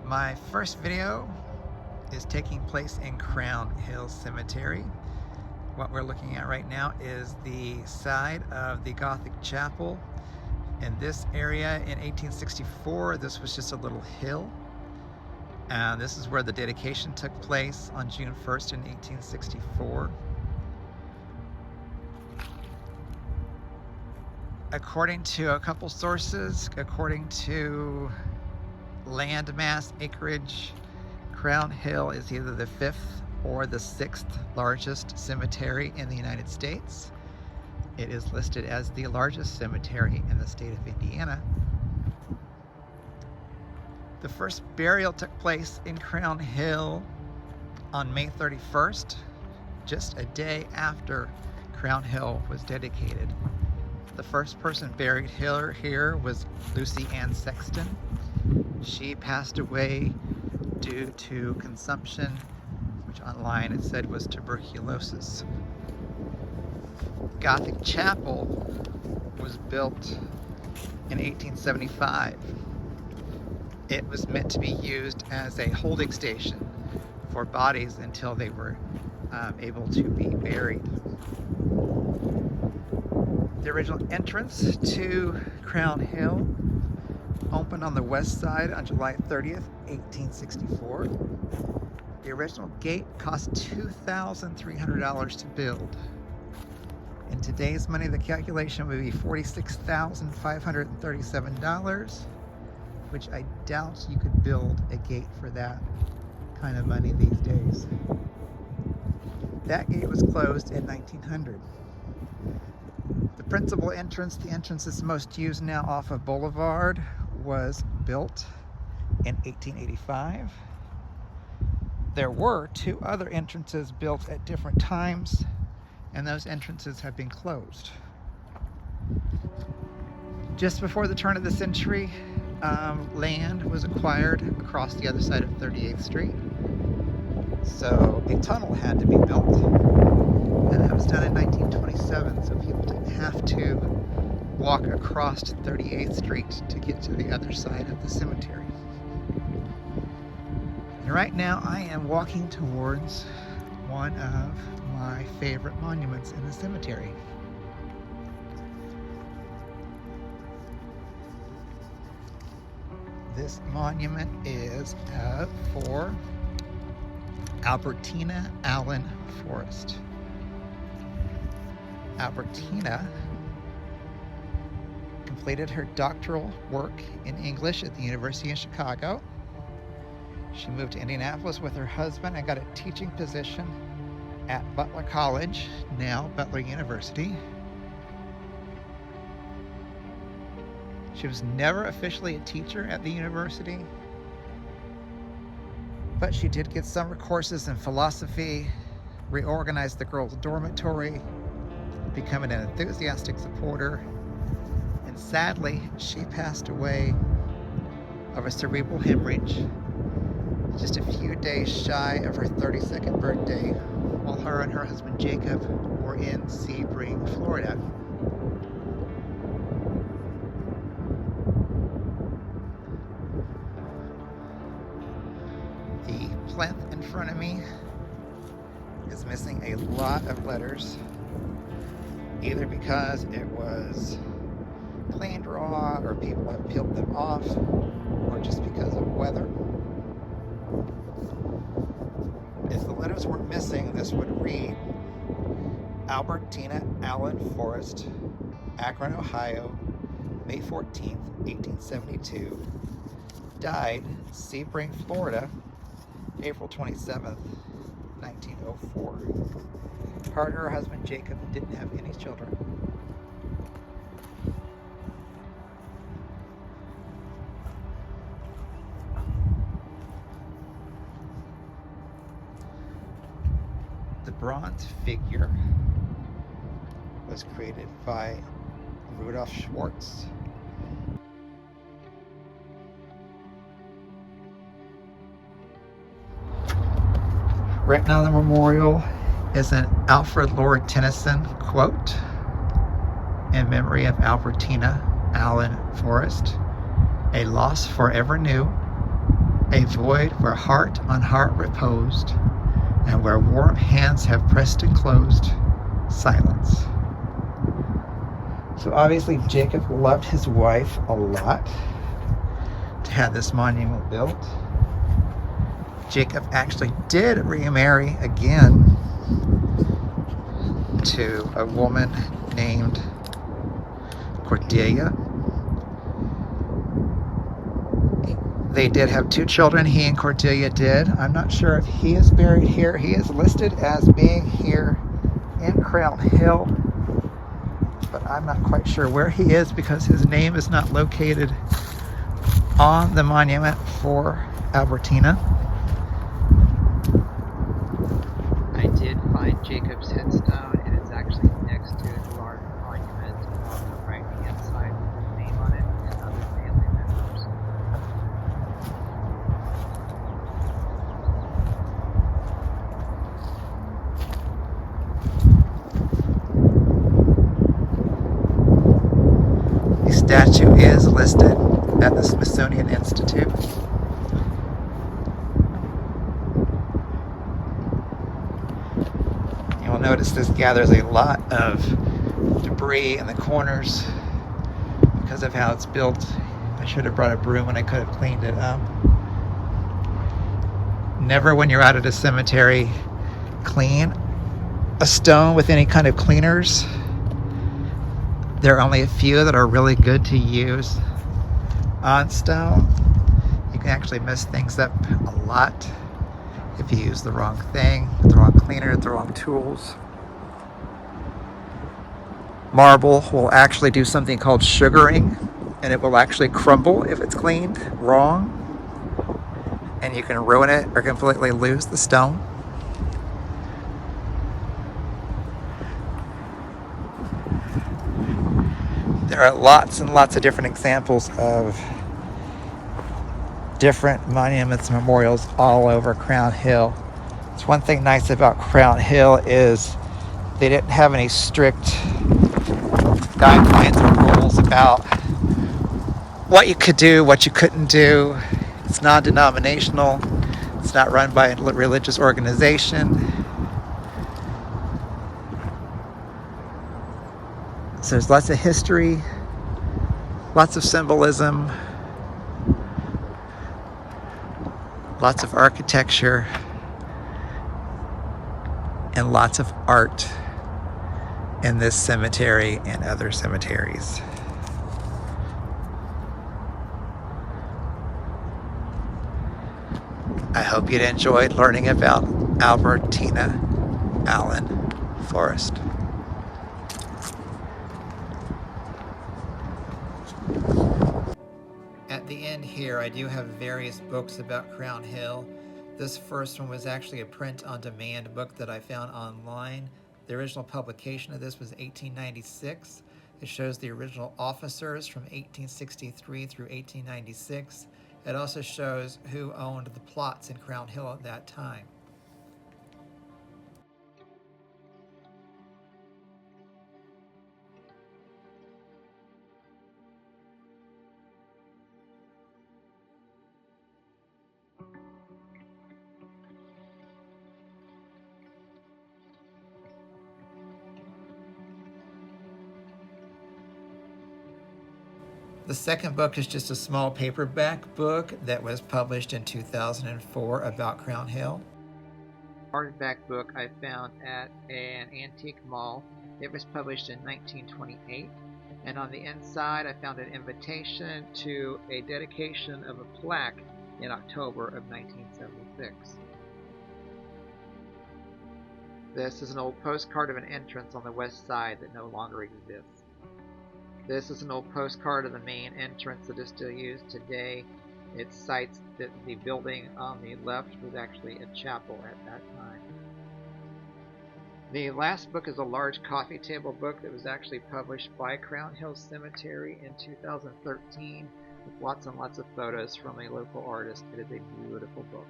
My first video is taking place in Crown Hill Cemetery. What we're looking at right now is the side of the Gothic chapel. In this area in 1864, this was just a little hill. And this is where the dedication took place on June 1st in 1864. According to a couple sources, according to landmass acreage, Crown Hill is either the 5th or the 6th largest cemetery in the United States. It is listed as the largest cemetery in the state of Indiana. The first burial took place in Crown Hill on May 31st, just a day after Crown Hill was dedicated. The first person buried here was Lucy Ann Sexton. She passed away due to consumption, which online it said was tuberculosis. Gothic Chapel was built in 1875. It was meant to be used as a holding station for bodies until they were able to be buried. The original entrance to Crown Hill opened on the west side on July 30th, 1864. The original gate cost $2,300 to build. In today's money, the calculation would be $46,537, which I doubt you could build a gate for that kind of money these days. That gate was closed in 1900. The principal entrance, the entrance that's most used now off of Boulevard, was built in 1885. There were 2 other entrances built at different times, and those entrances have been closed. Just before the turn of the century, land was acquired across the other side of 38th Street. So a tunnel had to be built, and that was done in 1927, so people didn't have to walk across 38th Street to get to the other side of the cemetery. And right now I am walking towards one of my favorite monuments in the cemetery. This monument is for Albertina Allen Forrest. Albertina completed her doctoral work in English at the University of Chicago. She moved to Indianapolis with her husband and got a teaching position at Butler College, now Butler University. She was never officially a teacher at the university, but she did get summer courses in philosophy, reorganized the girls' dormitory, becoming an enthusiastic supporter, and sadly, she passed away of a cerebral hemorrhage just a few days shy of her 32nd birthday while her and her husband Jacob were in Sebring, Florida. The plinth in front of me is missing a lot of letters, either because it was cleaned raw or people have peeled them off, or just because of weather. If the letters were missing, this would read Albertina Allen Forrest, Akron, Ohio, May 14th, 1872. Died Sebring, Florida, April 27th, 1904. Her and her husband Jacob didn't have any children. The bronze figure was created by Rudolf Schwartz. Right now the memorial is an Alfred Lord Tennyson quote in memory of Albertina Allen Forrest, a loss forever new, a void where heart on heart reposed, and where warm hands have pressed and closed, silence. So obviously Jacob loved his wife a lot to have this monument built. Jacob actually did remarry again to a woman named Cordelia. They did have 2 children, he and Cordelia did. I'm not sure if he is buried here. He is listed as being here in Crown Hill, but I'm not quite sure where he is because his name is not located on the monument for Albertina. I did find Jacob's headstone. It is actually next to the large monument on the right-hand side with his name on it and other family members. The statue is listed at the Smithsonian Institute. You'll notice this gathers a lot of debris in the corners because of how it's built. I should have brought a broom and I could have cleaned it up. Never, when you're out at a cemetery, clean a stone with any kind of cleaners. There are only a few that are really good to use on stone. You can actually mess things up a lot if you use the wrong thing, the wrong cleaner, the wrong tools. Marble will actually do something called sugaring, and it will actually crumble if it's cleaned wrong, and you can ruin it or completely lose the stone. There are lots and lots of different examples of different monuments and memorials all over Crown Hill. It's one thing nice about Crown Hill is they didn't have any strict guidelines or rules about what you could do, what you couldn't do. It's non-denominational. It's not run by a religious organization. So there's lots of history, lots of symbolism, lots of architecture, and lots of art in this cemetery and other cemeteries. I hope you'd enjoyed learning about Albertina Allen Forrest. At the end here, I do have various books about Crown Hill. This first one was actually a print-on-demand book that I found online. The original publication of this was 1896. It shows the original officers from 1863 through 1896. It also shows who owned the plots in Crown Hill at that time. The second book is just a small paperback book that was published in 2004 about Crown Hill. Hardback book I found at an antique mall. It was published in 1928, and on the inside I found an invitation to a dedication of a plaque in October of 1976. This is an old postcard of an entrance on the west side that no longer exists. This is an old postcard of the main entrance that is still used today. It cites that the building on the left was actually a chapel at that time. The last book is a large coffee table book that was actually published by Crown Hill Cemetery in 2013 with lots and lots of photos from a local artist. It is a beautiful book.